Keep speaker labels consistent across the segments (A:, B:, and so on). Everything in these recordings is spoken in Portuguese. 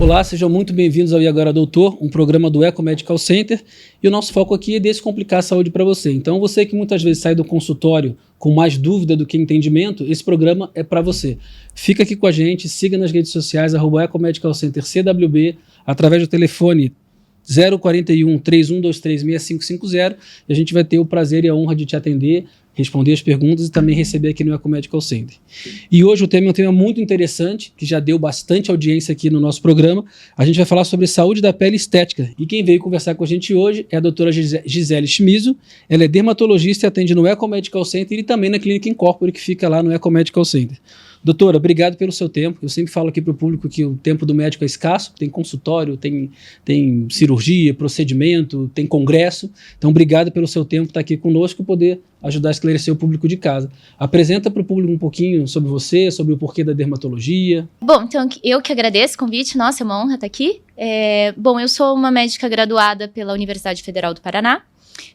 A: Olá, sejam muito bem-vindos ao E Agora Doutor, um programa do Eco Medical Center, e o nosso foco aqui é descomplicar a saúde para você. Então, você que muitas vezes sai do consultório com mais dúvida do que entendimento, esse programa é para você. Fica aqui com a gente, siga nas redes sociais, @Eco Medical Center CWB, através do telefone 041 3123 6550, e a gente vai ter o prazer e a honra de te atender, responder as perguntas e também receber aqui no Eco Medical Center. E hoje o tema é um tema muito interessante, que já deu bastante audiência aqui no nosso programa. A gente vai falar sobre saúde da pele estética. E quem veio conversar com a gente hoje é a doutora Gisele Schmizo. Ela é dermatologista e atende no Eco Medical Center e também na Clínica Incorpore, que fica lá no Eco Medical Center. Doutora, obrigado pelo seu tempo. Eu sempre falo aqui para o público que o tempo do médico é escasso, tem consultório, tem cirurgia, procedimento, tem congresso. Então, obrigado pelo seu tempo estar aqui conosco e poder ajudar a esclarecer o público de casa. Apresenta para o público um pouquinho sobre você, sobre o porquê da dermatologia.
B: Bom, então eu que agradeço o convite. Nossa, é uma honra estar aqui. Bom, eu sou uma médica graduada pela Universidade Federal do Paraná.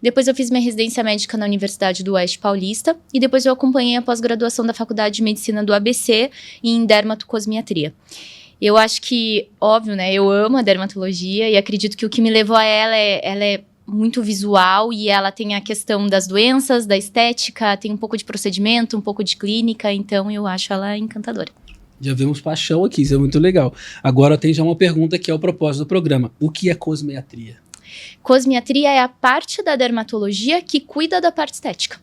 B: Depois eu fiz minha residência médica na Universidade do Oeste Paulista e depois eu acompanhei a pós-graduação da Faculdade de Medicina do ABC em dermatocosmiatria. Eu acho que, óbvio, né, eu amo a dermatologia e acredito que o que me levou a ela é muito visual e ela tem a questão das doenças, da estética, tem um pouco de procedimento, um pouco de clínica, então eu acho ela encantadora.
A: Já vemos paixão aqui, isso é muito legal. Agora tem já uma pergunta que é o propósito do programa. O que é cosmiatria?
B: Cosmiatria é a parte da dermatologia que cuida da parte estética.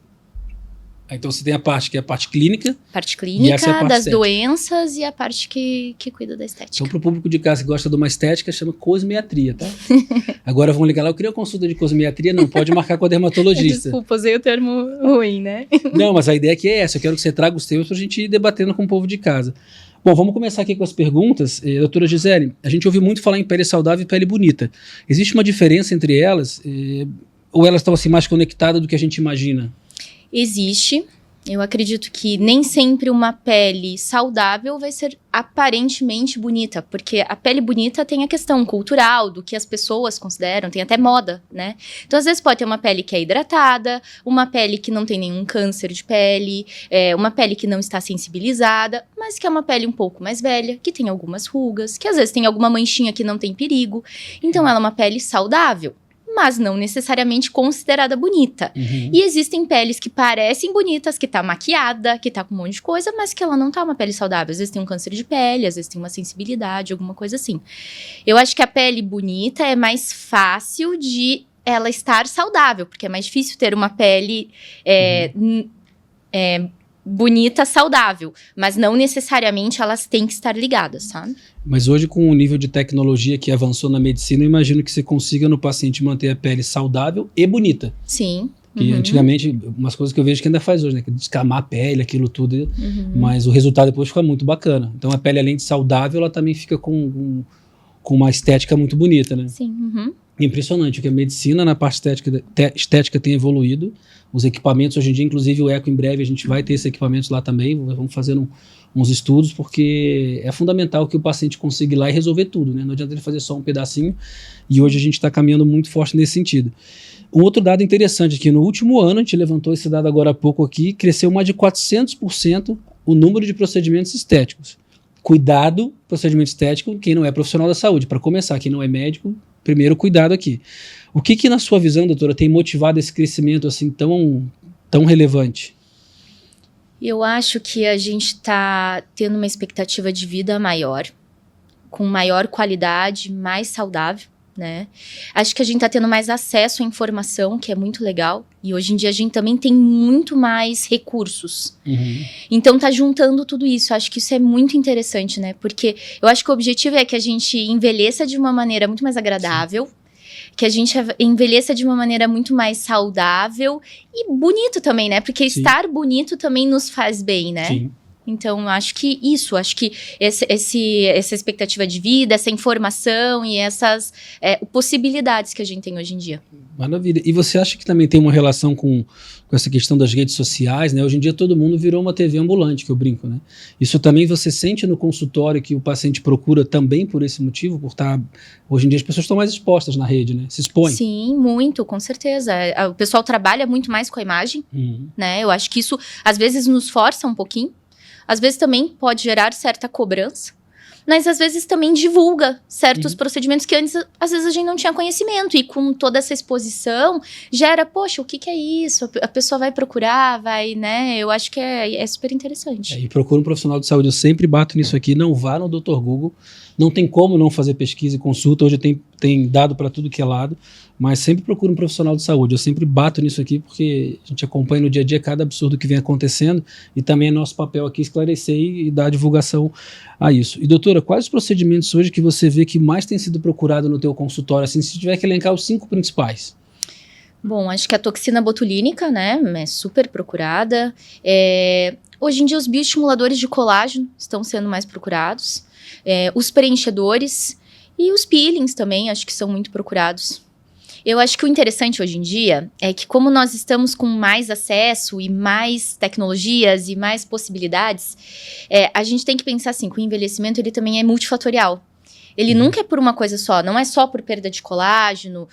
A: Então você tem a parte que é a parte clínica.
B: Parte clínica,
A: e essa é a parte
B: das
A: estética.
B: Doenças e a parte que cuida da estética.
A: Então, para o público de casa que gosta de uma estética, chama cosmiatria, tá? Agora vão ligar lá, eu queria uma consulta de cosmiatria, não, pode marcar com a dermatologista.
B: Desculpa, usei o termo ruim, né?
A: Não, mas a ideia aqui é essa, eu quero que você traga os temas para a gente ir debatendo com o povo de casa. Bom, vamos começar aqui com as perguntas. Doutora Gisele, a gente ouviu muito falar em pele saudável e pele bonita. Existe uma diferença entre elas? Ou elas estão assim, mais conectadas do que a gente imagina?
B: Existe. Eu acredito que nem sempre uma pele saudável vai ser aparentemente bonita, porque a pele bonita tem a questão cultural, do que as pessoas consideram, tem até moda, né? Então, às vezes pode ter uma pele que é hidratada, uma pele que não tem nenhum câncer de pele, uma pele que não está sensibilizada, mas que é uma pele um pouco mais velha, que tem algumas rugas, que às vezes tem alguma manchinha que não tem perigo. Então, ela é uma pele saudável, mas não necessariamente considerada bonita.
A: Uhum.
B: E existem peles que parecem bonitas, que tá maquiada, que tá com um monte de coisa, mas que ela não tá uma pele saudável. Às vezes tem um câncer de pele, às vezes tem uma sensibilidade, alguma coisa assim. Eu acho que a pele bonita é mais fácil de ela estar saudável, porque é mais difícil ter uma pele bonita, saudável, mas não necessariamente elas têm que estar ligadas, sabe?
A: Mas hoje, com o nível de tecnologia que avançou na medicina, eu imagino que você consiga no paciente manter a pele saudável e bonita.
B: Sim.
A: Que antigamente, umas coisas que eu vejo que ainda faz hoje, né? Que descamar a pele, aquilo tudo, mas o resultado depois fica muito bacana. Então a pele, além de saudável, ela também fica com uma estética muito bonita, né?
B: Sim.
A: Impressionante, que a medicina na parte estética tem evoluído. Os equipamentos, hoje em dia, inclusive o Eco, em breve, a gente vai ter esses equipamentos lá também. Vamos fazer uns estudos, porque é fundamental que o paciente consiga ir lá e resolver tudo, né? Não adianta ele fazer só um pedacinho. E hoje a gente está caminhando muito forte nesse sentido. Um outro dado interessante aqui, no último ano, a gente levantou esse dado agora há pouco aqui, cresceu mais de 400% o número de procedimentos estéticos. Cuidado, procedimento estético, quem não é profissional da saúde. Para começar, quem não é médico, primeiro cuidado aqui. O que na sua visão, doutora, tem motivado esse crescimento assim tão relevante?
B: Eu acho que a gente está tendo uma expectativa de vida maior, com maior qualidade, mais saudável, né? Acho que a gente está tendo mais acesso à informação, que é muito legal. E hoje em dia a gente também tem muito mais recursos. Então tá juntando tudo isso. Acho que isso é muito interessante, né? Porque eu acho que o objetivo é que a gente envelheça de uma maneira muito mais agradável. Sim. Que a gente envelheça de uma maneira muito mais saudável e bonito também, né? Porque
A: Sim.
B: estar bonito também nos faz bem, né?
A: Sim.
B: Então, acho que essa expectativa de vida, essa informação e essas possibilidades que a gente tem hoje em dia.
A: Maravilha. E você acha que também tem uma relação com essa questão das redes sociais, né? Hoje em dia todo mundo virou uma TV ambulante, que eu brinco, né? Isso também você sente no consultório que o paciente procura também por esse motivo, por estar... Hoje em dia as pessoas estão mais expostas na rede, né? Se expõem.
B: Sim, muito, com certeza. O pessoal trabalha muito mais com a imagem, né? Eu acho que isso, às vezes, nos força um pouquinho. Às vezes também pode gerar certa cobrança, mas às vezes também divulga certos procedimentos que antes, às vezes, a gente não tinha conhecimento. E com toda essa exposição, gera, poxa, o que é isso? A pessoa vai procurar, vai, né? Eu acho que é super interessante.
A: E procura um profissional de saúde. Eu sempre bato nisso aqui, não vá no Dr. Google. Não tem como não fazer pesquisa e consulta. Hoje tem dado para tudo que é lado, mas sempre procura um profissional de saúde. Eu sempre bato nisso aqui porque a gente acompanha no dia a dia cada absurdo que vem acontecendo e também é nosso papel aqui esclarecer e dar divulgação a isso. E doutora, quais os procedimentos hoje que você vê que mais tem sido procurado no teu consultório? Assim, se tiver que elencar os 5 principais.
B: Bom, acho que a toxina botulínica, né, é super procurada. Hoje em dia os bioestimuladores de colágeno estão sendo mais procurados. Os preenchedores e os peelings também, acho que são muito procurados. Eu acho que o interessante hoje em dia é que como nós estamos com mais acesso e mais tecnologias e mais possibilidades, a gente tem que pensar assim, que o envelhecimento ele também é multifatorial. Ele nunca é por uma coisa só, não é só por perda de colágeno,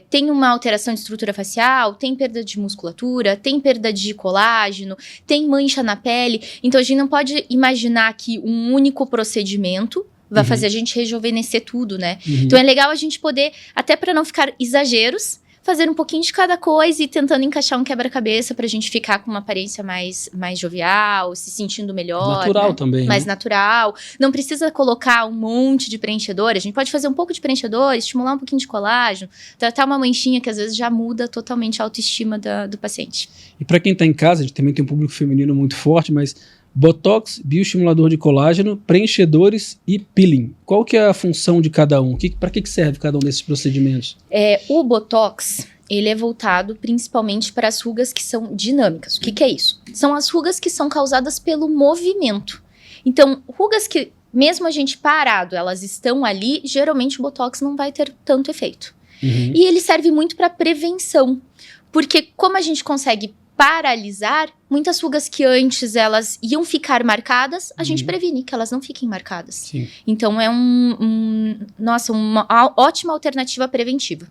B: tem uma alteração de estrutura facial, tem perda de musculatura, tem perda de colágeno, tem mancha na pele. Então a gente não pode imaginar que um único procedimento vai fazer a gente rejuvenescer tudo, né? Então é legal a gente poder, até para não ficar exageros, fazer um pouquinho de cada coisa e tentando encaixar um quebra-cabeça pra gente ficar com uma aparência mais jovial, se sentindo melhor.
A: Natural,
B: né?
A: também.
B: Mais
A: né?
B: natural. Não precisa colocar um monte de preenchedor. A gente pode fazer um pouco de preenchedor, estimular um pouquinho de colágeno, tratar uma manchinha que às vezes já muda totalmente a autoestima do paciente.
A: E para quem está em casa, a gente também tem um público feminino muito forte, mas Botox, bioestimulador de colágeno, preenchedores e peeling. Qual que é a função de cada um? Para que serve cada um desses procedimentos?
B: O Botox, ele é voltado principalmente para as rugas que são dinâmicas. O que é isso? São as rugas que são causadas pelo movimento. Então, rugas que, mesmo a gente parado, elas estão ali, geralmente o Botox não vai ter tanto efeito. E ele serve muito para prevenção. Porque como a gente consegue paralisar, muitas rugas que antes elas iam ficar marcadas, a gente previne que elas não fiquem marcadas.
A: Sim.
B: Então é uma ótima alternativa preventiva.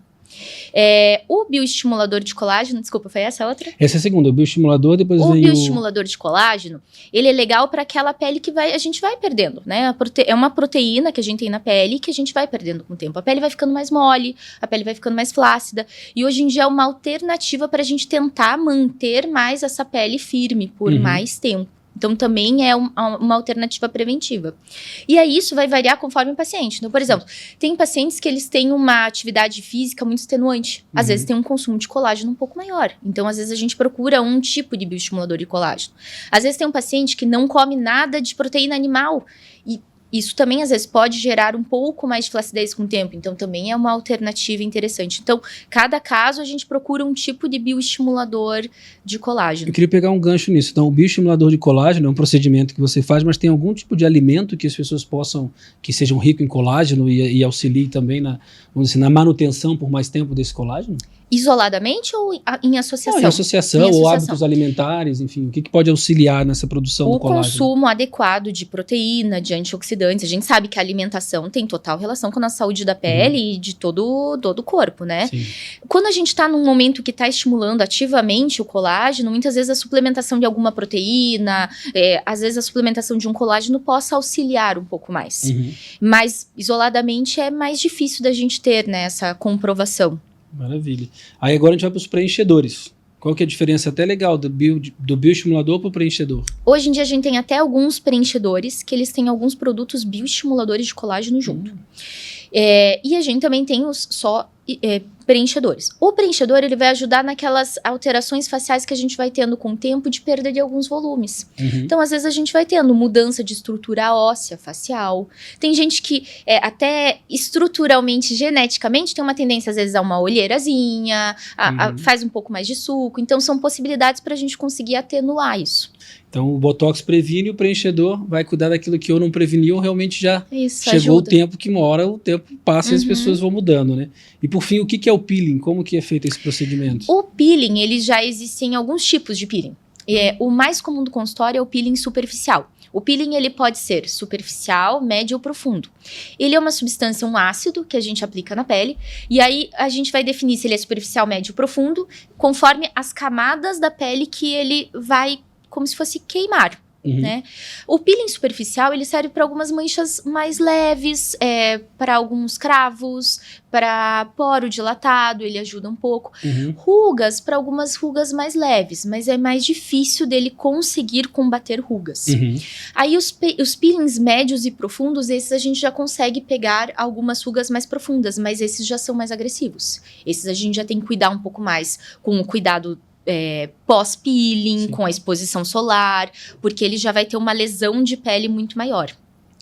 B: O bioestimulador de colágeno, desculpa, foi essa a outra?
A: Essa é a segunda, o bioestimulador, depois
B: O
A: vem
B: bioestimulador de colágeno, ele é legal para aquela pele que a gente vai perdendo, né? É uma proteína que a gente tem na pele que a gente vai perdendo com o tempo. A pele vai ficando mais mole, a pele vai ficando mais flácida. E hoje em dia é uma alternativa para a gente tentar manter mais essa pele firme por mais tempo. Então, também é uma alternativa preventiva. E aí, isso vai variar conforme o paciente. Então, por exemplo, tem pacientes que eles têm uma atividade física muito extenuante. Às vezes, tem um consumo de colágeno um pouco maior. Então, às vezes, a gente procura um tipo de bioestimulador de colágeno. Às vezes, tem um paciente que não come nada de proteína animal. E isso também, às vezes, pode gerar um pouco mais de flacidez com o tempo. Então, também é uma alternativa interessante. Então, cada caso, a gente procura um tipo de bioestimulador de colágeno.
A: Eu queria pegar um gancho nisso. Então, o bioestimulador de colágeno é um procedimento que você faz, mas tem algum tipo de alimento que as pessoas possam, que sejam ricos em colágeno e auxiliem também vamos dizer, na manutenção por mais tempo desse colágeno?
B: Isoladamente ou em associação?
A: Em associação, ou hábitos alimentares, enfim, o que pode auxiliar nessa produção do colágeno?
B: O consumo adequado de proteína, de antioxidantes. A gente sabe que a alimentação tem total relação com a saúde da pele e de todo o corpo, né?
A: Sim.
B: Quando a gente está num momento que está estimulando ativamente o colágeno, muitas vezes a suplementação de alguma proteína, às vezes a suplementação de um colágeno possa auxiliar um pouco mais. Mas, isoladamente, é mais difícil da gente ter, né, essa comprovação.
A: Maravilha. Aí agora a gente vai para os preenchedores. Qual que é a diferença até legal do bioestimulador para o preenchedor?
B: Hoje em dia a gente tem até alguns preenchedores que eles têm alguns produtos bioestimuladores de colágeno junto. E a gente também tem os preenchedores. O preenchedor, ele vai ajudar naquelas alterações faciais que a gente vai tendo com o tempo de perda de alguns volumes. Então, às vezes, a gente vai tendo mudança de estrutura óssea facial. Tem gente que, até estruturalmente, geneticamente, tem uma tendência, às vezes, a uma olheirazinha, faz um pouco mais de suco. Então, são possibilidades para a gente conseguir atenuar isso.
A: Então, o Botox previne, o preenchedor vai cuidar daquilo que eu não preveni ou realmente já chegou
B: ajuda.
A: o tempo que uma hora o tempo passa e as pessoas vão mudando, né? E por fim, o que é o peeling? Como que é feito esse procedimento?
B: O peeling, ele já existem alguns tipos de peeling. O mais comum do consultório é o peeling superficial. O peeling, ele pode ser superficial, médio ou profundo. Ele é uma substância, um ácido, que a gente aplica na pele. E aí, a gente vai definir se ele é superficial, médio ou profundo, conforme as camadas da pele que ele vai, como se fosse queimar. né? O peeling superficial, ele serve para algumas manchas mais leves, para alguns cravos, para poro dilatado, ele ajuda um pouco. Rugas, para algumas rugas mais leves, mas é mais difícil dele conseguir combater rugas. Aí os peelings médios e profundos, esses a gente já consegue pegar algumas rugas mais profundas, mas esses já são mais agressivos. Esses a gente já tem que cuidar um pouco mais com o cuidado pós-peeling, com a exposição solar, porque ele já vai ter uma lesão de pele muito maior.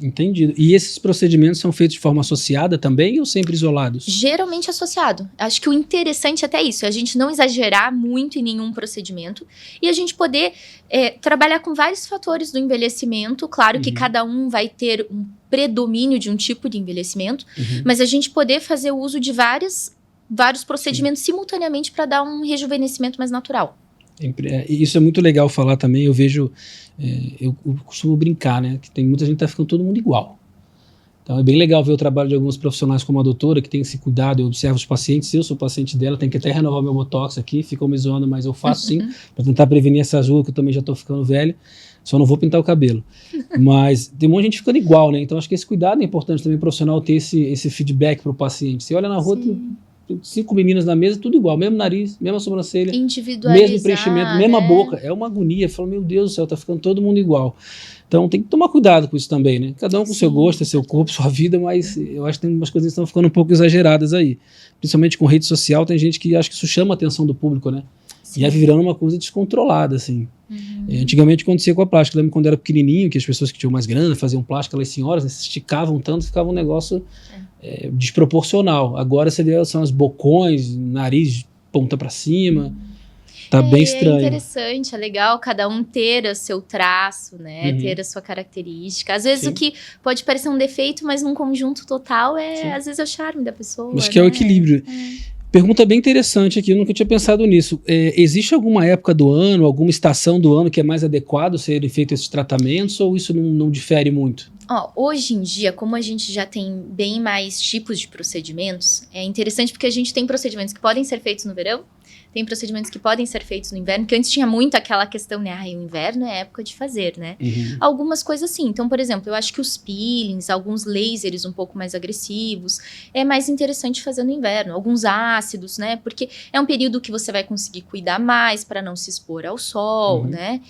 A: Entendido. E esses procedimentos são feitos de forma associada também ou sempre isolados?
B: Geralmente associado. Acho que o interessante até isso, é a gente não exagerar muito em nenhum procedimento e a gente poder trabalhar com vários fatores do envelhecimento. Claro que cada um vai ter um predomínio de um tipo de envelhecimento, mas a gente poder fazer o uso de vários procedimentos simultaneamente para dar um rejuvenescimento mais natural.
A: Isso é muito legal falar também. Eu vejo, eu costumo brincar, né? Que tem muita gente que tá ficando todo mundo igual. Então é bem legal ver o trabalho de alguns profissionais como a doutora, que tem esse cuidado. Eu observo os pacientes, eu sou paciente dela, tenho que até renovar meu botox aqui, ficam me zoando, mas eu faço sim, para tentar prevenir essas rugas, que eu também já tô ficando velho. Só não vou pintar o cabelo. Mas tem um monte de gente ficando igual, né? Então acho que esse cuidado é importante também, o profissional ter esse feedback para o paciente. Você olha na rua, tem 5 meninas na mesa, tudo igual, mesmo nariz, mesma sobrancelha, mesmo preenchimento, mesma boca. É uma agonia. Fala, meu Deus do céu, tá ficando todo mundo igual. Então tem que tomar cuidado com isso também, né? Cada um com o seu gosto, seu corpo, sua vida, mas eu acho que tem umas coisas que estão ficando um pouco exageradas aí. Principalmente com rede social, tem gente que acha que isso chama a atenção do público, né? E é virando uma coisa descontrolada, assim. Antigamente acontecia com a plástica. Eu lembro quando era pequenininho, que as pessoas que tinham mais grana faziam plástica, aquelas senhoras, né, se esticavam tanto, ficava um negócio desproporcional. Agora você vê, são as bocões, nariz ponta pra cima. Tá bem estranho.
B: É interessante, é legal cada um ter o seu traço, né? Ter a sua característica. Às vezes o que pode parecer um defeito, mas num conjunto total às vezes é o charme da pessoa.
A: Acho que é o equilíbrio. Pergunta bem interessante aqui, eu nunca tinha pensado nisso. Existe alguma época do ano, alguma estação do ano que é mais adequado serem feitos esses tratamentos ou isso não difere muito?
B: Hoje em dia, como a gente já tem bem mais tipos de procedimentos, é interessante porque a gente tem procedimentos que podem ser feitos no verão, tem procedimentos que podem ser feitos no inverno, que antes tinha muito aquela questão, né? O inverno é época de fazer, né? Algumas coisas sim. Então, por exemplo, eu acho que os peelings, alguns lasers um pouco mais agressivos, é mais interessante fazer no inverno. Alguns ácidos, né? Porque é um período que você vai conseguir cuidar mais para não se expor ao sol, né?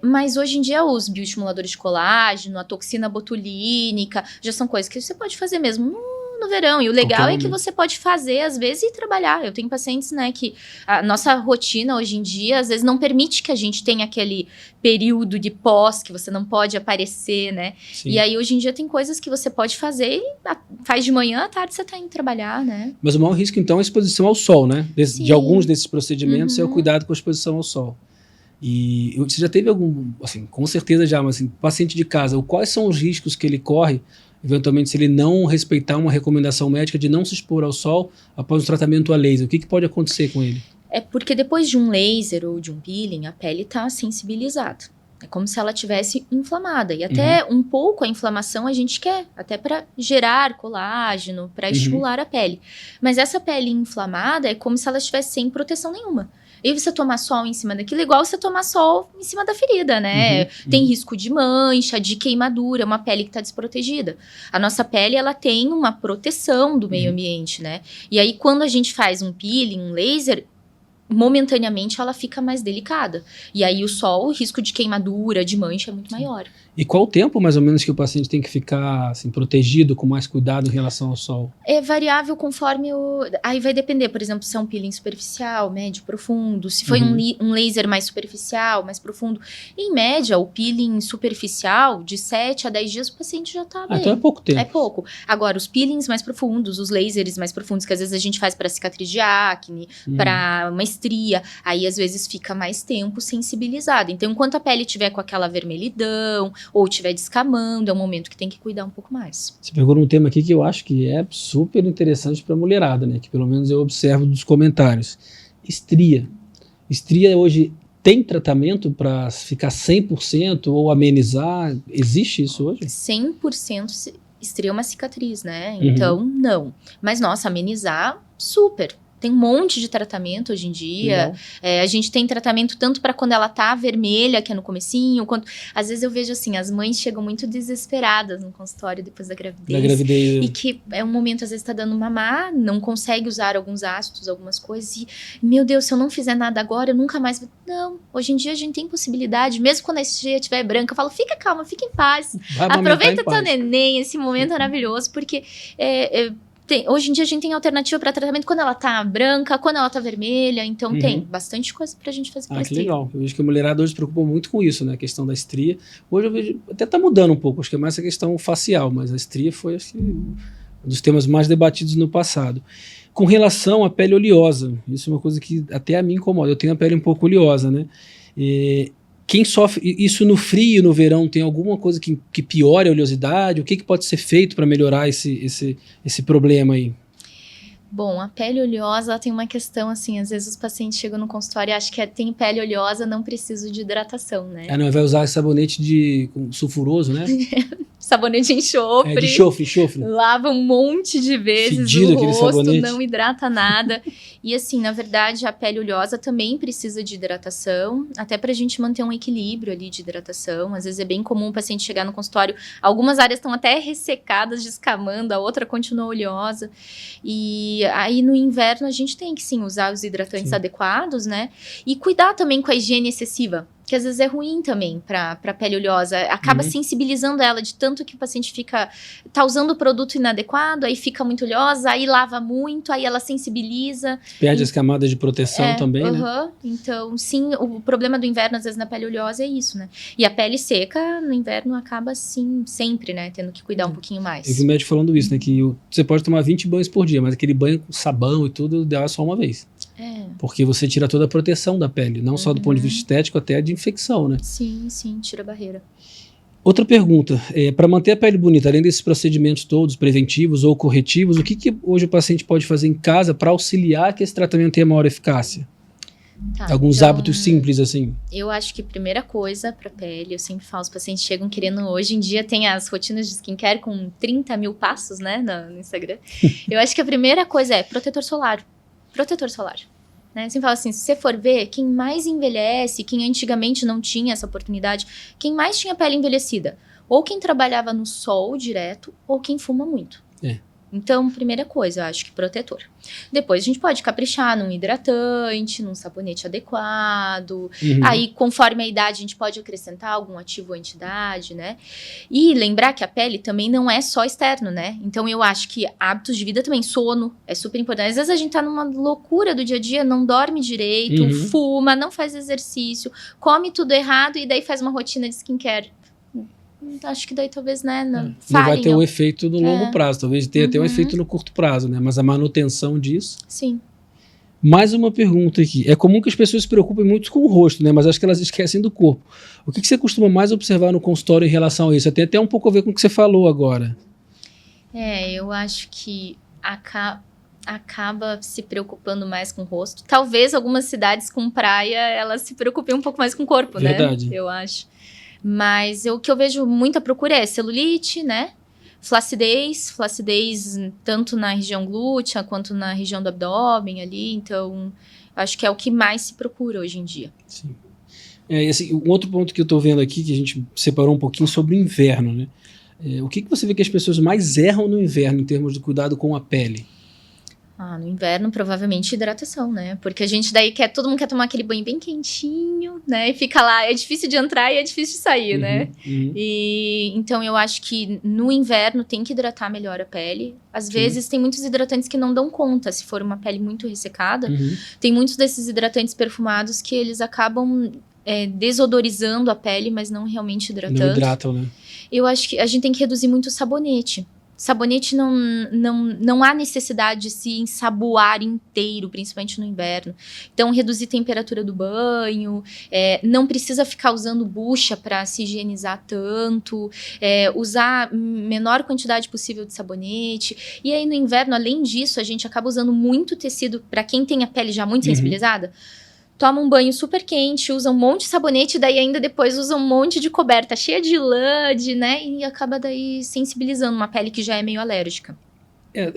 B: Mas hoje em dia, os bioestimuladores de colágeno, a toxina botulínica, já são coisas que você pode fazer mesmo no verão, e o legal é que você pode fazer às vezes e trabalhar. Eu tenho pacientes, né, que a nossa rotina hoje em dia às vezes não permite que a gente tenha aquele período de pós que você não pode aparecer, né? E aí hoje em dia tem coisas que você pode fazer e faz de manhã, à tarde você tá indo trabalhar, né?
A: Mas o maior risco então é a exposição ao sol, né? De alguns desses procedimentos é o cuidado com a exposição ao sol. E você já teve algum, assim, com certeza já, mas assim, paciente de casa, quais são os riscos que ele corre eventualmente, se ele não respeitar uma recomendação médica de não se expor ao sol após o tratamento a laser? O que pode acontecer com ele?
B: É porque depois de um laser ou de um peeling, a pele está sensibilizada. É como se ela tivesse inflamada. E até um pouco a inflamação a gente quer, até para gerar colágeno, para estimular a pele. Mas essa pele inflamada é como se ela estivesse sem proteção nenhuma. E você tomar sol em cima daquilo, igual você tomar sol em cima da ferida, né? Tem risco de mancha, de queimadura, uma pele que está desprotegida. A nossa pele, ela tem uma proteção do meio ambiente, né? E aí, quando a gente faz um peeling, um laser, momentaneamente ela fica mais delicada. E aí o sol, o risco de queimadura, de mancha é muito maior.
A: E qual o tempo, mais ou menos, que o paciente tem que ficar assim, protegido, com mais cuidado em relação ao sol?
B: É variável conforme Aí vai depender, por exemplo, se é um peeling superficial, médio, profundo. Se foi um laser mais superficial, mais profundo. Em média, o peeling superficial, de 7 a 10 dias, o paciente já tá bem.
A: Então é pouco tempo.
B: É pouco. Agora, os peelings mais profundos, os lasers mais profundos, que às vezes a gente faz para cicatriz de acne, para uma estria, aí às vezes fica mais tempo sensibilizado. Então, enquanto a pele tiver com aquela vermelhidão, ou estiver descamando, é um momento que tem que cuidar um pouco mais.
A: Você pegou num tema aqui que eu acho que é super interessante para a mulherada, né? Que pelo menos eu observo dos comentários. Estria. Estria hoje tem tratamento para ficar 100% ou amenizar? Existe isso hoje?
B: 100% estria é uma cicatriz, né? Então, não. Mas, nossa, amenizar, super. Tem um monte de tratamento hoje em dia. A gente tem tratamento tanto para quando ela tá vermelha, que é no comecinho, quanto... Às vezes eu vejo assim, as mães chegam muito desesperadas no consultório depois da gravidez. E que é um momento, às vezes, tá dando mamar, não consegue usar alguns ácidos, algumas coisas. E, meu Deus, se eu não fizer nada agora, eu nunca mais... Não, hoje em dia a gente tem possibilidade. Mesmo quando a estria estiver branca, eu falo, fica calma, fica em paz. Aproveita teu neném, esse momento maravilhoso, porque... hoje em dia a gente tem alternativa para tratamento quando ela tá branca, quando ela tá vermelha, então tem bastante coisa pra gente fazer pra estria.
A: Que legal. Eu vejo que a mulherada hoje se preocupa muito com isso, né? A questão da estria. Hoje eu vejo, até tá mudando um pouco, acho que é mais a questão facial, mas a estria foi, acho que, um dos temas mais debatidos no passado. Com relação à pele oleosa, isso é uma coisa que até a mim incomoda. Eu tenho a pele um pouco oleosa, né? Quem sofre isso no frio, no verão, tem alguma coisa que piore a oleosidade? O que pode ser feito para melhorar esse problema aí?
B: Bom, a pele oleosa, ela tem uma questão assim, às vezes os pacientes chegam no consultório e acham que tem pele oleosa, não preciso de hidratação, né?
A: Não, vai usar sabonete sulfuroso, né?
B: Sabonete de enxofre.
A: De enxofre.
B: Lava um monte de vezes
A: Fedido,
B: o rosto,
A: sabonete.
B: não hidrata nada. E assim, na verdade, a pele oleosa também precisa de hidratação, até pra gente manter um equilíbrio ali de hidratação. Às vezes é bem comum o paciente chegar no consultório, algumas áreas estão até ressecadas, descamando, a outra continua oleosa. E aí no inverno a gente tem que sim usar os hidratantes adequados, né? E cuidar também com a higiene excessiva, que às vezes é ruim também para pele oleosa. Acaba sensibilizando ela de tanto que o paciente tá usando o produto inadequado, aí fica muito oleosa, aí lava muito, aí ela sensibiliza.
A: Perde as camadas de proteção também, né?
B: Então, sim, o problema do inverno, às vezes, na pele oleosa é isso, né? E a pele seca, no inverno, acaba, assim, sempre, né? Tendo que cuidar um pouquinho mais.
A: Eu vi o médico falando isso, né? Que você pode tomar 20 banhos por dia, mas aquele banho com sabão e tudo, dá só uma vez. Porque você tira toda a proteção da pele, não só do ponto de vista estético, até de infecção, né?
B: Sim, tira a barreira.
A: Outra pergunta, para manter a pele bonita, além desses procedimentos todos, preventivos ou corretivos, o que hoje o paciente pode fazer em casa para auxiliar que esse tratamento tenha maior eficácia? Alguns hábitos simples, assim.
B: Eu acho que a primeira coisa para pele, eu sempre falo, os pacientes chegam querendo, hoje em dia tem as rotinas de skincare com 30 mil passos, né, no Instagram. Eu acho que a primeira coisa é protetor solar. Protetor solar. Né? Você fala assim, se você for ver, quem mais envelhece, quem antigamente não tinha essa oportunidade, quem mais tinha pele envelhecida, ou quem trabalhava no sol direto, ou quem fuma muito. Então, primeira coisa, eu acho que protetor. Depois a gente pode caprichar num hidratante, num sabonete adequado. Aí, conforme a idade, a gente pode acrescentar algum ativo anti-idade, né? E lembrar que a pele também não é só externo, né? Então, eu acho que hábitos de vida também, sono, é super importante. Às vezes a gente tá numa loucura do dia a dia, não dorme direito, fuma, não faz exercício, come tudo errado e daí faz uma rotina de skincare. Acho que daí talvez, né, não
A: vai ter o efeito no longo prazo, talvez tenha até um efeito no curto prazo, né, mas a manutenção disso...
B: Sim.
A: Mais uma pergunta aqui, é comum que as pessoas se preocupem muito com o rosto, né, mas acho que elas esquecem do corpo. O que você costuma mais observar no consultório em relação a isso? Tem até um pouco a ver com o que você falou agora.
B: Eu acho que acaba se preocupando mais com o rosto. Talvez algumas cidades com praia, elas se preocupem um pouco mais com o corpo,
A: Verdade.
B: né, eu acho. Mas o que eu vejo muita procura é celulite, né? Flacidez tanto na região glútea quanto na região do abdômen ali. Então, acho que é o que mais se procura hoje em dia.
A: Sim. Assim, um outro ponto que eu tô vendo aqui, que a gente separou um pouquinho sobre o inverno, né? O que você vê que as pessoas mais erram no inverno em termos de cuidado com a pele?
B: No inverno, provavelmente hidratação, né? Porque a gente daí todo mundo quer tomar aquele banho bem quentinho, né? E fica lá, é difícil de entrar e é difícil de sair, né? E então eu acho que no inverno tem que hidratar melhor a pele. Às vezes tem muitos hidratantes que não dão conta, se for uma pele muito ressecada. Tem muitos desses hidratantes perfumados que eles acabam desodorizando a pele, mas não realmente hidratando.
A: Não hidratam, né?
B: Eu acho que a gente tem que reduzir muito o sabonete. Sabonete não há necessidade de se ensaboar inteiro, principalmente no inverno. Então, reduzir a temperatura do banho, não precisa ficar usando bucha para se higienizar tanto, usar a menor quantidade possível de sabonete. E aí, no inverno, além disso, a gente acaba usando muito tecido, para quem tem a pele já muito sensibilizada, toma um banho super quente, usa um monte de sabonete, daí ainda depois usa um monte de coberta cheia de lã, né? E acaba daí sensibilizando uma pele que já é meio alérgica.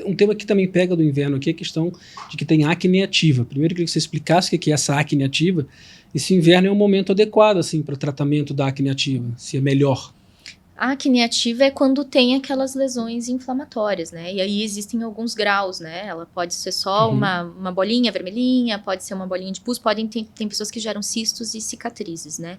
A: Um tema que também pega do inverno aqui é a questão de que tem acne ativa. Primeiro, eu queria que você explicasse o que é essa acne ativa e se o inverno é um momento adequado assim, para tratamento da acne ativa, se é melhor.
B: A acne ativa é quando tem aquelas lesões inflamatórias, né? E aí existem alguns graus, né? Ela pode ser só uma bolinha vermelhinha, pode ser uma bolinha de pus, tem pessoas que geram cistos e cicatrizes, né?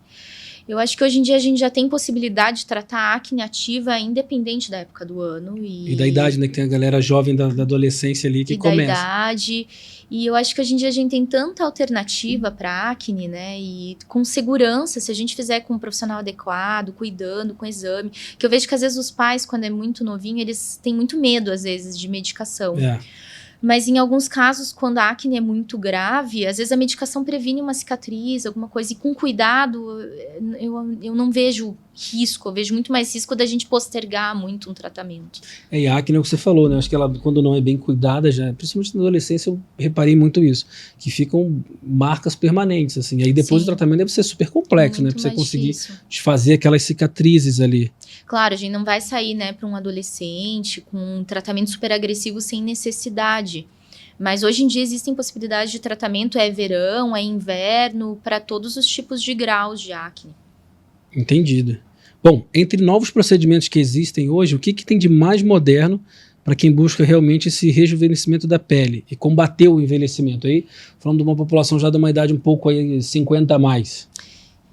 B: Eu acho que hoje em dia a gente já tem possibilidade de tratar a acne ativa independente da época do ano.
A: E da idade, né? Que tem a galera jovem da adolescência ali que começa.
B: Da idade. E eu acho que hoje em dia a gente tem tanta alternativa para acne, né? E com segurança, se a gente fizer com um profissional adequado, cuidando, com exame. Que eu vejo que às vezes os pais, quando é muito novinho, eles têm muito medo, às vezes, de medicação. Mas em alguns casos, quando a acne é muito grave, às vezes a medicação previne uma cicatriz, alguma coisa. E com cuidado, eu não vejo risco. Eu vejo muito mais risco da gente postergar muito um tratamento.
A: E a acne é o que você falou, né? Acho que ela, quando não é bem cuidada, já, principalmente na adolescência, eu reparei muito isso. Que ficam marcas permanentes, assim. Aí depois o tratamento deve ser super complexo, né? Pra você conseguir desfazer aquelas cicatrizes ali.
B: Claro, a gente não vai sair, né, para um adolescente com um tratamento super agressivo sem necessidade. Mas hoje em dia existem possibilidades de tratamento, é verão, é inverno, para todos os tipos de graus de acne.
A: Entendido. Bom, entre novos procedimentos que existem hoje, o que tem de mais moderno para quem busca realmente esse rejuvenescimento da pele e combater o envelhecimento? Aí, falando de uma população já de uma idade um pouco aí, 50 a mais.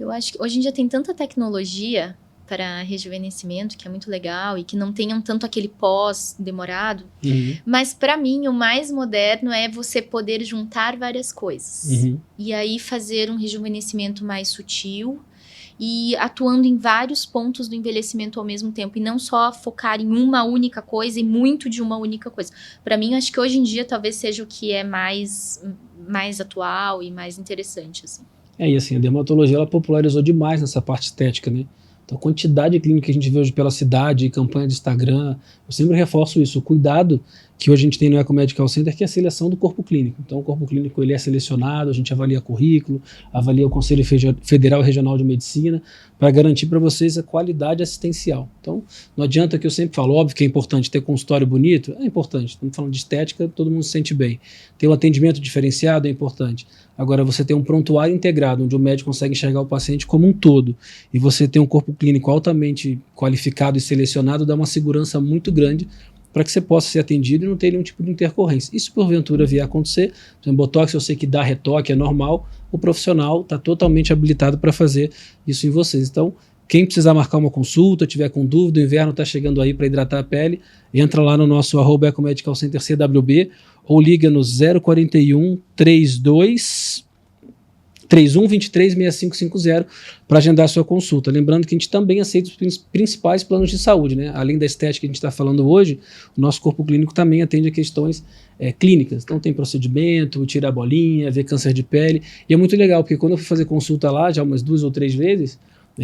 B: Eu acho que hoje em dia tem tanta tecnologia para rejuvenescimento, que é muito legal, e que não tenham tanto aquele pós demorado. Mas para mim, o mais moderno é você poder juntar várias coisas. E aí fazer um rejuvenescimento mais sutil e atuando em vários pontos do envelhecimento ao mesmo tempo. E não só focar em uma única coisa e muito de uma única coisa. Para mim, acho que hoje em dia talvez seja o que é mais atual e mais interessante, assim.
A: E assim, a dermatologia ela popularizou demais nessa parte estética, né? Então, a quantidade de clínica que a gente vê hoje pela cidade, campanha de Instagram, eu sempre reforço isso, o cuidado que hoje a gente tem no Eco Medical Center, que é a seleção do corpo clínico. Então, o corpo clínico ele é selecionado, a gente avalia currículo, avalia o Conselho Federal e Regional de Medicina, para garantir para vocês a qualidade assistencial. Então, não adianta que eu sempre falo, óbvio que é importante ter consultório bonito, é importante, estamos falando de estética, todo mundo se sente bem. Ter um atendimento diferenciado é importante. Agora, você ter um prontuário integrado, onde o médico consegue enxergar o paciente como um todo, e você ter um corpo clínico altamente qualificado e selecionado, dá uma segurança muito grande para que você possa ser atendido e não ter nenhum tipo de intercorrência. Isso, porventura, vier a acontecer, por exemplo, botox, eu sei que dá retoque, é normal, o profissional está totalmente habilitado para fazer isso em vocês. Então, quem precisar marcar uma consulta, tiver com dúvida, o inverno está chegando aí para hidratar a pele, entra lá no nosso @ecomedicalcenter CWB ou liga no 041 31 23 6550 para agendar a sua consulta. Lembrando que a gente também aceita os principais planos de saúde, né? Além da estética que a gente está falando hoje, o nosso corpo clínico também atende a questões clínicas. Então tem procedimento, tirar a bolinha, ver câncer de pele. E é muito legal, porque quando eu fui fazer consulta lá, já umas 2 ou 3 vezes,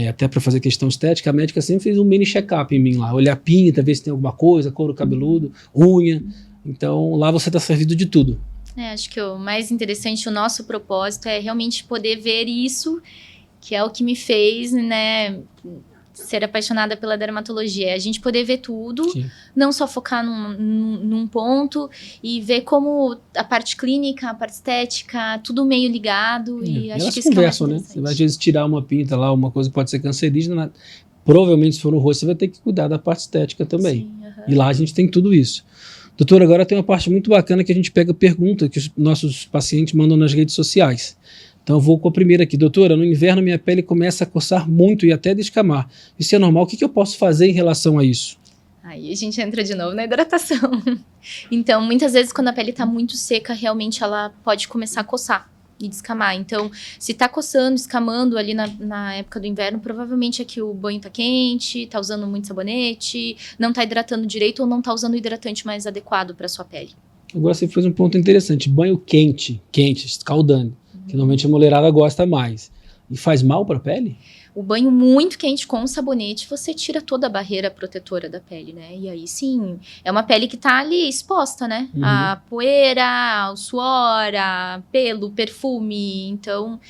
A: até para fazer questão estética, a médica sempre fez um mini check-up em mim lá. Olhar a pinta, ver se tem alguma coisa, couro cabeludo, unha. Então lá você está servido de tudo.
B: Acho que o mais interessante, o nosso propósito é realmente poder ver isso, que é o que me fez, né, ser apaixonada pela dermatologia. É a gente poder ver tudo, não só focar num ponto e ver como a parte clínica, a parte estética, tudo meio ligado. E acho que isso
A: conversam, né? Você vai às vezes tirar uma pinta lá, uma coisa que pode ser cancerígena, provavelmente se for no rosto você vai ter que cuidar da parte estética também. E lá a gente tem tudo isso. Doutor, agora tem uma parte muito bacana que a gente pega pergunta que os nossos pacientes mandam nas redes sociais. Então eu vou com a primeira aqui. Doutora, no inverno minha pele começa a coçar muito e até descamar. Isso é normal? O que eu posso fazer em relação a isso?
B: Aí a gente entra de novo na hidratação. Então, muitas vezes quando a pele está muito seca, realmente ela pode começar a coçar e descamar. Então, se tá coçando, escamando ali na época do inverno, provavelmente é que o banho tá quente, tá usando muito sabonete, não tá hidratando direito ou não tá usando o hidratante mais adequado para sua pele.
A: Agora você fez um ponto interessante, banho quente, escaldando, que normalmente a mulherada gosta mais. E faz mal para a pele?
B: O banho muito quente com sabonete, você tira toda a barreira protetora da pele, né? E aí sim, é uma pele que tá ali exposta, né? A poeira, o suor, a pelo, perfume. Então,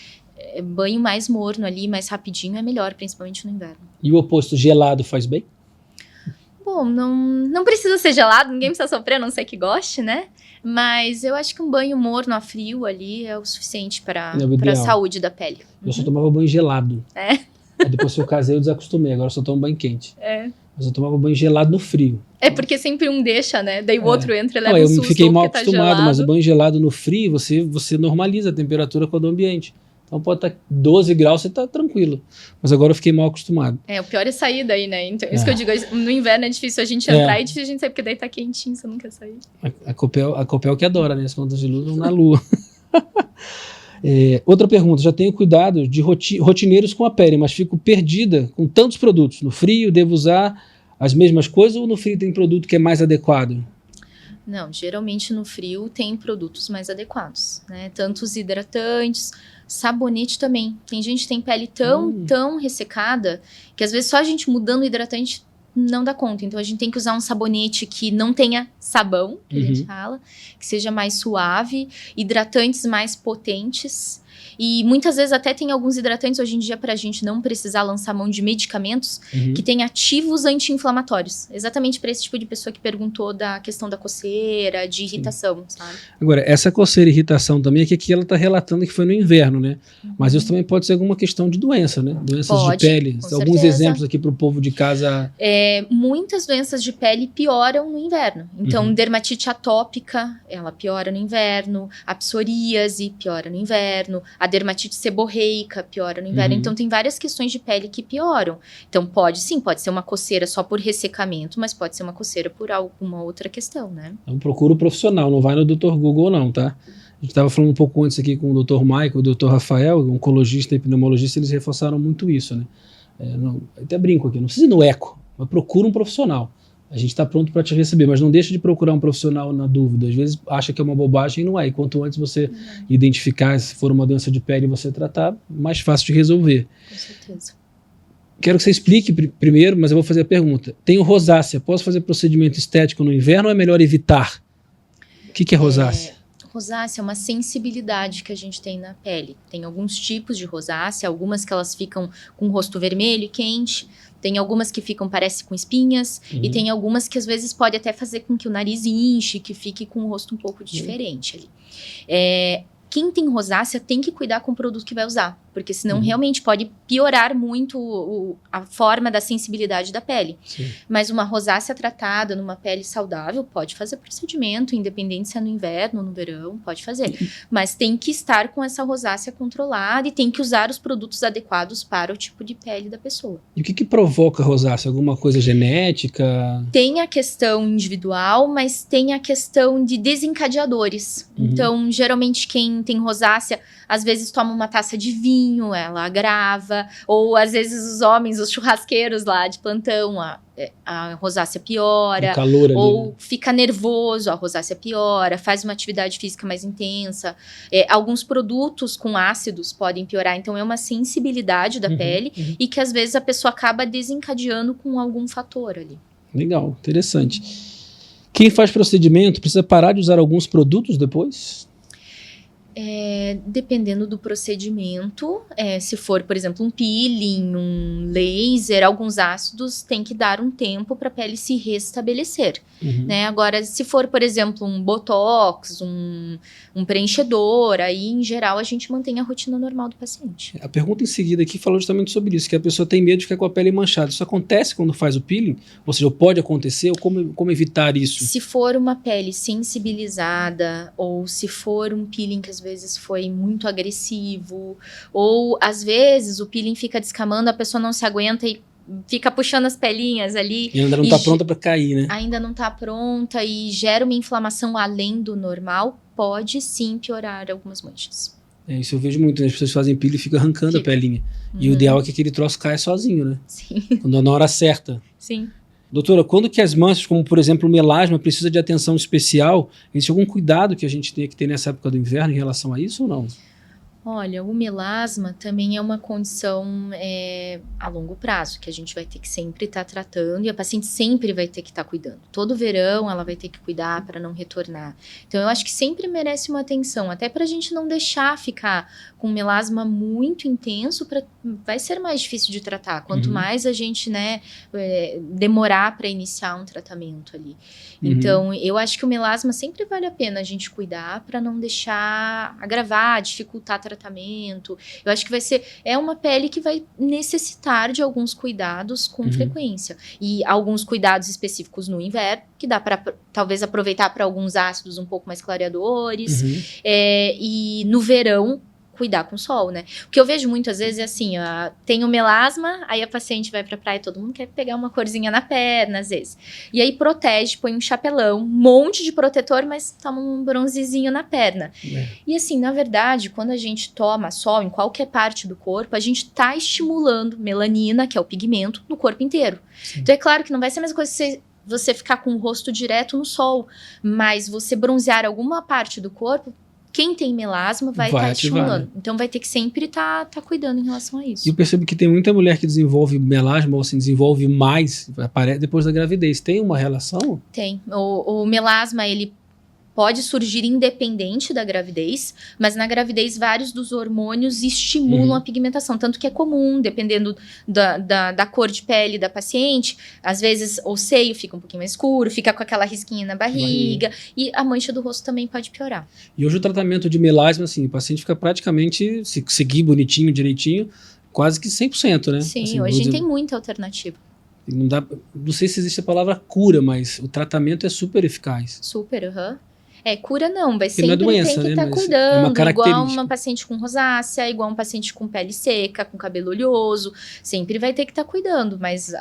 B: banho mais morno ali, mais rapidinho é melhor, principalmente no inverno.
A: E o oposto, gelado, faz bem?
B: Um Bom, não precisa ser gelado, ninguém precisa sofrer, a não ser que goste, né? Mas eu acho que um banho morno a frio ali é o suficiente para a saúde da pele.
A: Eu só tomava banho gelado.
B: É?
A: Aí depois que eu casei, eu desacostumei. Agora eu só tomo banho quente.
B: É.
A: Mas eu tomava banho gelado no frio.
B: É porque sempre um deixa, né? Daí o outro entra e leva
A: eu
B: um susto.
A: Fiquei mal
B: tá
A: acostumado,
B: gelado.
A: mas o banho gelado no frio, você normaliza a temperatura com a do ambiente. Então pode estar 12 graus, você está tranquilo. Mas agora eu fiquei mal acostumado.
B: O pior é sair daí, né? Então, isso que eu digo, no inverno é difícil a gente entrar e é difícil a gente sair, porque daí tá quentinho, você não quer sair. A
A: Copel que adora, né? As contas de luz vão na lua. Outra pergunta, já tenho cuidado de rotineiros com a pele, mas fico perdida com tantos produtos. No frio, devo usar as mesmas coisas ou no frio tem produto que é mais adequado?
B: Não, geralmente no frio tem produtos mais adequados, né? Tanto os hidratantes, sabonete também. Tem gente que tem pele tão ressecada que às vezes só a gente mudando o hidratante não dá conta. Então a gente tem que usar um sabonete que não tenha sabão, que a gente fala, que seja mais suave, hidratantes mais potentes. E muitas vezes até tem alguns hidratantes hoje em dia pra gente não precisar lançar mão de medicamentos que tem ativos anti-inflamatórios. Exatamente para esse tipo de pessoa que perguntou da questão da coceira, de irritação, sabe? Agora,
A: essa coceira e irritação também é que aqui ela tá relatando que foi no inverno, né? Mas isso também pode ser alguma questão de doença, né? Doenças de pele. Alguns exemplos aqui pro povo de casa.
B: Muitas doenças de pele pioram no inverno. Então, dermatite atópica, ela piora no inverno. A psoríase piora no inverno. A dermatite seborreica piora no inverno. Então, tem várias questões de pele que pioram. Então, pode ser uma coceira só por ressecamento, mas pode ser uma coceira por alguma outra questão, né?
A: Então, procura o profissional, não vai no Dr. Google não, tá? A gente estava falando um pouco antes aqui com o Dr. Michael, o Dr. Rafael, oncologista e pneumologista, eles reforçaram muito isso, né? Até brinco aqui, não precisa ir no eco, mas procura um profissional. A gente está pronto para te receber, mas não deixa de procurar um profissional na dúvida. Às vezes acha que é uma bobagem e não é. E quanto antes você identificar, se for uma doença de pele e você tratar, mais fácil de resolver.
B: Com certeza.
A: Quero que você explique primeiro, mas eu vou fazer a pergunta. Tenho rosácea, posso fazer procedimento estético no inverno ou é melhor evitar? O que é rosácea?
B: Rosácea é uma sensibilidade que a gente tem na pele. Tem alguns tipos de rosácea, algumas que elas ficam com o rosto vermelho e quente. Tem algumas que parece com espinhas, e tem algumas que às vezes pode até fazer com que o nariz inche, que fique com o rosto um pouco diferente ali. Quem tem rosácea tem que cuidar com o produto que vai usar, porque senão realmente pode piorar muito a forma da sensibilidade da pele.
A: Sim.
B: Mas uma rosácea tratada numa pele saudável pode fazer procedimento, independente se é no inverno ou no verão, pode fazer. Mas tem que estar com essa rosácea controlada e tem que usar os produtos adequados para o tipo de pele da pessoa.
A: E o que provoca rosácea? Alguma coisa genética?
B: Tem a questão individual, mas tem a questão de desencadeadores. Então, geralmente quem tem rosácea, às vezes toma uma taça de vinho, ela agrava, ou às vezes os homens, os churrasqueiros lá de plantão, a rosácea piora,
A: o calor ali,
B: ou
A: né?
B: Fica nervoso, a rosácea piora, faz uma atividade física mais intensa. Alguns produtos com ácidos podem piorar, então é uma sensibilidade da pele e que às vezes a pessoa acaba desencadeando com algum fator ali.
A: Legal, interessante. Quem faz procedimento precisa parar de usar alguns produtos depois?
B: Dependendo do procedimento, se for, por exemplo, um peeling, um laser, alguns ácidos tem que dar um tempo para a pele se restabelecer, né? Agora, se for, por exemplo, um botox, um preenchedor, aí, em geral, a gente mantém a rotina normal do paciente.
A: A pergunta em seguida aqui falou justamente sobre isso, que a pessoa tem medo de ficar com a pele manchada. Isso acontece quando faz o peeling? Ou seja, pode acontecer? Ou como evitar isso?
B: Se for uma pele sensibilizada, ou se for um peeling que às vezes foi muito agressivo, ou às vezes o peeling fica descamando, a pessoa não se aguenta e fica puxando as pelinhas ali.
A: E ainda não está pronta para cair, né?
B: Ainda não está pronta e gera uma inflamação além do normal, pode sim piorar algumas manchas.
A: Isso eu vejo muito, né? As pessoas fazem peeling e ficam arrancando a pelinha. E o ideal é que aquele troço caia sozinho, né?
B: Sim.
A: Na hora certa.
B: Sim.
A: Doutora, quando que as manchas, como por exemplo o melasma, precisa de atenção especial? Existe algum cuidado que a gente tem que ter nessa época do inverno em relação a isso ou não?
B: Olha, o melasma também é uma condição a longo prazo, que a gente vai ter que sempre estar tratando e a paciente sempre vai ter que estar cuidando. Todo verão ela vai ter que cuidar para não retornar. Então, eu acho que sempre merece uma atenção, até para a gente não deixar ficar com melasma muito intenso, vai ser mais difícil de tratar. Quanto mais a gente, né, demorar para iniciar um tratamento ali. Então, eu acho que o melasma sempre vale a pena a gente cuidar para não deixar agravar, dificultar tratamento. Eu acho que é uma pele que vai necessitar de alguns cuidados com frequência. E alguns cuidados específicos no inverno, que dá para talvez aproveitar para alguns ácidos um pouco mais clareadores. E no verão, cuidar com sol, né? O que eu vejo muitas vezes é assim, tem o melasma, aí a paciente vai pra praia, todo mundo quer pegar uma corzinha na perna, às vezes. E aí protege, põe um chapelão, um monte de protetor, mas toma um bronzezinho na perna. E assim, na verdade, quando a gente toma sol em qualquer parte do corpo, a gente tá estimulando melanina, que é o pigmento, no corpo inteiro. Sim. Então é claro que não vai ser a mesma coisa que você ficar com o rosto direto no sol, mas você bronzear alguma parte do corpo, quem tem melasma vai estar estimulando. Né? Então vai ter que sempre estar cuidando em relação a isso.
A: E eu percebo que tem muita mulher que desenvolve melasma, ou assim, desenvolve mais depois da gravidez. Tem uma relação?
B: Tem. O melasma, ele pode surgir independente da gravidez, mas na gravidez vários dos hormônios estimulam a pigmentação, tanto que é comum, dependendo da cor de pele da paciente, às vezes o seio fica um pouquinho mais escuro, fica com aquela risquinha na barriga, e a mancha do rosto também pode piorar.
A: E hoje o tratamento de melasma, assim, o paciente fica praticamente, se seguir bonitinho, direitinho, quase que 100%, né?
B: Sim,
A: assim,
B: hoje a gente tem muita alternativa.
A: Não sei se existe a palavra cura, mas o tratamento é super eficaz.
B: Super, cura não, vai sempre
A: doença,
B: tem que estar cuidando, igual uma paciente com rosácea, igual um paciente com pele seca, com cabelo oleoso, sempre vai ter que estar cuidando, mas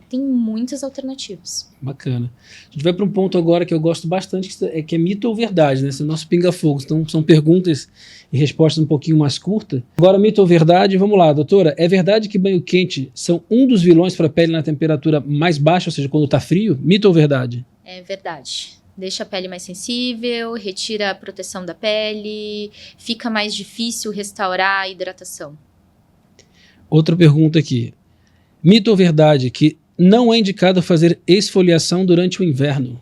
B: tem muitas alternativas.
A: Bacana. A gente vai para um ponto agora que eu gosto bastante, que é mito ou verdade, né? Esse é o nosso pinga-fogo, então são perguntas e respostas um pouquinho mais curtas. Agora, mito ou verdade, vamos lá, doutora, é verdade que banho quente são um dos vilões para a pele na temperatura mais baixa, ou seja, quando está frio? Mito ou verdade?
B: É verdade. Deixa a pele mais sensível, retira a proteção da pele, fica mais difícil restaurar a hidratação.
A: Outra pergunta aqui. Mito ou verdade que não é indicado fazer esfoliação durante o inverno?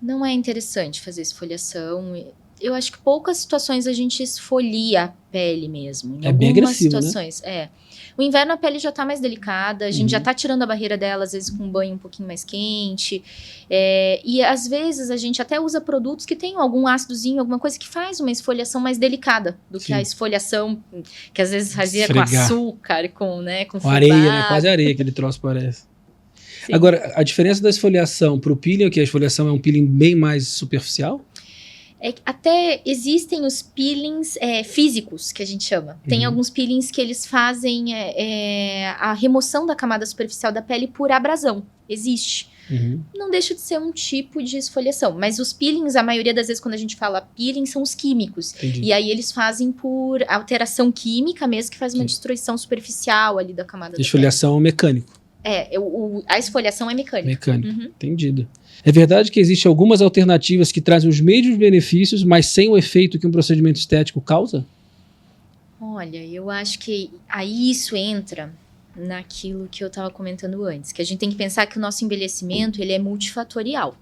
B: Não é interessante fazer esfoliação. Eu acho que poucas situações a gente esfolia a pele mesmo. Em
A: bem agressivo,
B: situações, né? O inverno a pele já tá mais delicada, a gente já tá tirando a barreira dela, às vezes com um banho um pouquinho mais quente. E às vezes a gente até usa produtos que tem algum ácidozinho, alguma coisa que faz uma esfoliação mais delicada do que a esfoliação que às vezes fazia com açúcar, com fubá.
A: Areia, né? Quase areia aquele troço parece. Sim. Agora, a diferença da esfoliação para o peeling é que a esfoliação é um peeling bem mais superficial?
B: Até existem os peelings físicos, que a gente chama. Tem alguns peelings que eles fazem a remoção da camada superficial da pele por abrasão. Existe. Não deixa de ser um tipo de esfoliação. Mas os peelings, a maioria das vezes quando a gente fala peeling, são os químicos. Entendi. E aí eles fazem por alteração química mesmo, que faz uma destruição superficial ali da camada da pele.
A: Esfoliação mecânico.
B: A esfoliação é mecânica.
A: Entendido. É verdade que existem algumas alternativas que trazem os mesmos benefícios, mas sem o efeito que um procedimento estético causa?
B: Olha, eu acho que aí isso entra naquilo que eu estava comentando antes, que a gente tem que pensar que o nosso envelhecimento ele é multifatorial,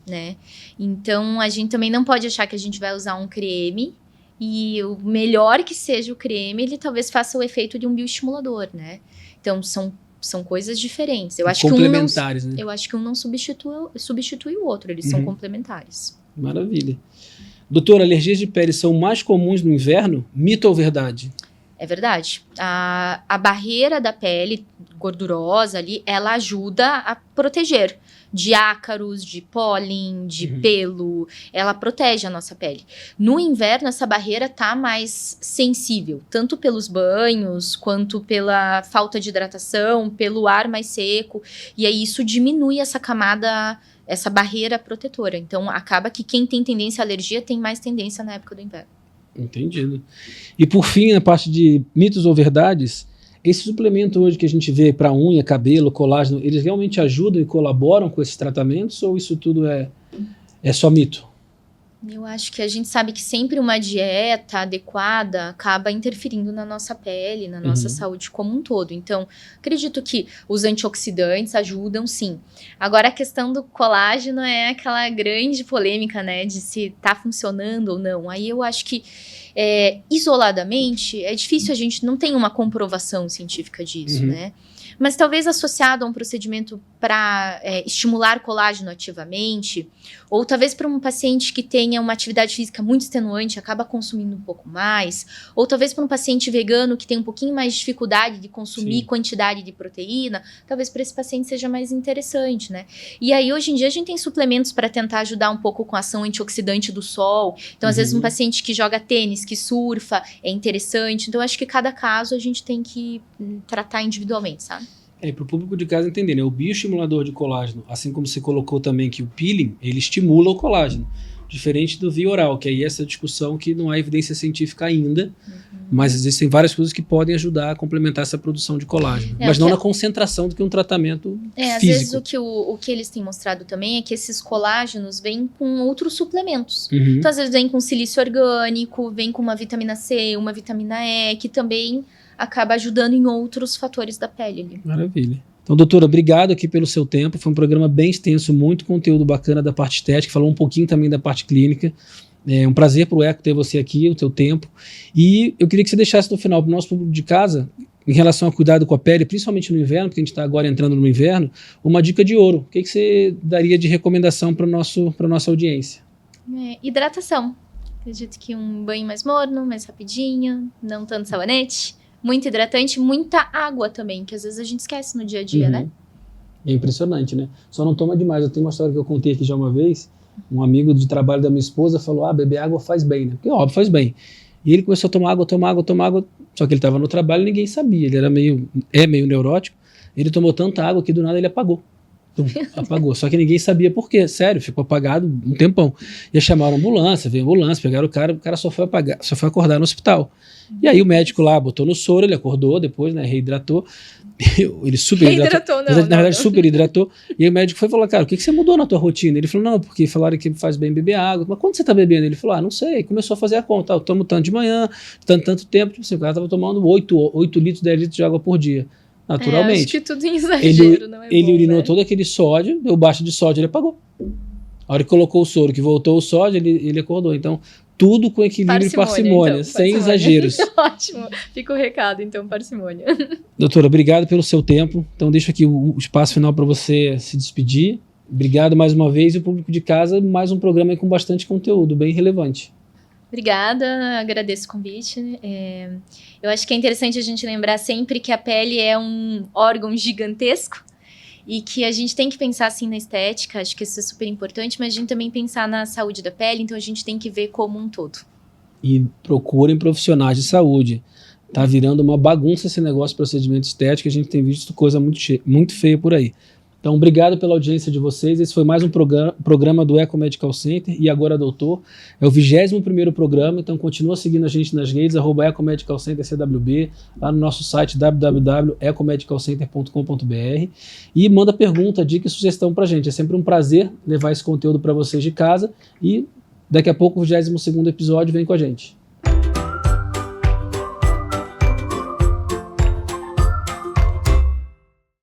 B: né? Então, a gente também não pode achar que a gente vai usar um creme e o melhor que seja o creme, ele talvez faça o efeito de um bioestimulador, né? Então, são coisas diferentes. Eu acho
A: complementares, né?
B: Eu acho que um não substitui o outro, eles são complementares.
A: Maravilha. Doutora, alergias de pele são mais comuns no inverno? Mito ou verdade?
B: É verdade. A barreira da pele gordurosa ali, ela ajuda a proteger de ácaros, de pólen, de pelo. Ela protege a nossa pele. No inverno, essa barreira tá mais sensível, tanto pelos banhos, quanto pela falta de hidratação, pelo ar mais seco. E aí isso diminui essa camada, essa barreira protetora. Então, acaba que quem tem tendência à alergia tem mais tendência na época do inverno.
A: Entendido. E por fim, na parte de mitos ou verdades, esse suplemento hoje que a gente vê para unha, cabelo, colágeno, eles realmente ajudam e colaboram com esses tratamentos ou isso tudo é só mito?
B: Eu acho que a gente sabe que sempre uma dieta adequada acaba interferindo na nossa pele, na nossa saúde como um todo. Então, acredito que os antioxidantes ajudam, sim. Agora, a questão do colágeno é aquela grande polêmica, né, de se tá funcionando ou não. Aí eu acho que, isoladamente, é difícil, a gente não tem uma comprovação científica disso, né? Mas talvez associado a um procedimento para estimular colágeno ativamente, ou talvez para um paciente que tenha uma atividade física muito extenuante, acaba consumindo um pouco mais, ou talvez para um paciente vegano que tem um pouquinho mais de dificuldade de consumir quantidade de proteína, talvez para esse paciente seja mais interessante, né? E aí, hoje em dia, a gente tem suplementos para tentar ajudar um pouco com a ação antioxidante do sol. Então, às vezes, um paciente que joga tênis, que surfa, é interessante. Então, acho que cada caso a gente tem que tratar individualmente, sabe?
A: Para o público de casa entender, né? O bioestimulador de colágeno, assim como você colocou também que o peeling, ele estimula o colágeno, diferente do via oral, que aí essa discussão que não há evidência científica ainda, mas existem várias coisas que podem ajudar a complementar essa produção de colágeno, mas não na concentração do que um tratamento físico.
B: Às vezes o que eles têm mostrado também é que esses colágenos vêm com outros suplementos. Então, às vezes vem com silício orgânico, vem com uma vitamina C, uma vitamina E, que também acaba ajudando em outros fatores da pele ali.
A: Maravilha. Então, doutora, obrigado aqui pelo seu tempo. Foi um programa bem extenso, muito conteúdo bacana da parte estética, falou um pouquinho também da parte clínica. É um prazer para o Eco ter você aqui, o teu tempo. E eu queria que você deixasse no final para o nosso público de casa, em relação ao cuidado com a pele, principalmente no inverno, porque a gente está agora entrando no inverno, uma dica de ouro. O que você daria de recomendação para a nossa audiência?
B: Hidratação. Acredito que um banho mais morno, mais rapidinho, não tanto sabonete. Muito hidratante, muita água também, que às vezes a gente esquece no dia a dia, né?
A: É impressionante, né? Só não toma demais. Eu tenho uma história que eu contei aqui já uma vez. Um amigo de trabalho da minha esposa falou, beber água faz bem, né? Porque, óbvio, faz bem. E ele começou a tomar água. Só que ele estava no trabalho e ninguém sabia. Ele era meio neurótico. Ele tomou tanta água que do nada ele apagou. Apagou. Só que ninguém sabia por quê. Sério, ficou apagado um tempão. E chamaram a ambulância, veio a ambulância, pegaram o cara só foi acordar no hospital. E aí o médico lá botou no soro, ele acordou depois, né, reidratou. Ele super hidratou. Na verdade, super hidratou. E aí o médico foi e falou, cara, o que você mudou na tua rotina? Ele falou, não, porque falaram que faz bem beber água. Mas quando você tá bebendo? Ele falou, não sei. Começou a fazer a conta. Eu tomo tanto de manhã, tanto tempo. Tipo assim, o cara tava tomando 8 litros, 10 litros de água por dia. Naturalmente.
B: Acho que tudo em exagero, não é
A: ele
B: bom,
A: urinou
B: né?
A: todo aquele sódio, deu baixa de sódio, ele apagou. A hora que colocou o soro, que voltou o sódio, ele acordou. Então, tudo com equilíbrio e parcimônia, então, sem exageros.
B: Ótimo. Fica o recado, então, parcimônia.
A: Doutora, obrigado pelo seu tempo. Então, deixo aqui o espaço final para você se despedir. Obrigado mais uma vez. E o público de casa, mais um programa aí com bastante conteúdo, bem relevante.
B: Obrigada, agradeço o convite. Eu acho que é interessante a gente lembrar sempre que a pele é um órgão gigantesco e que a gente tem que pensar assim na estética, acho que isso é super importante, mas a gente também pensar na saúde da pele, então a gente tem que ver como um todo.
A: E procurem profissionais de saúde. Tá virando uma bagunça esse negócio de procedimento estético, a gente tem visto coisa muito feia por aí. Então, obrigado pela audiência de vocês. Esse foi mais um programa do Eco Medical Center e Agora Doutor. É o 21º programa, então continua seguindo a gente nas redes, @ecomedicalcentercwb, lá no nosso site www.ecomedicalcenter.com.br e manda pergunta, dica e sugestão pra gente. É sempre um prazer levar esse conteúdo para vocês de casa e daqui a pouco o 22º episódio vem com a gente.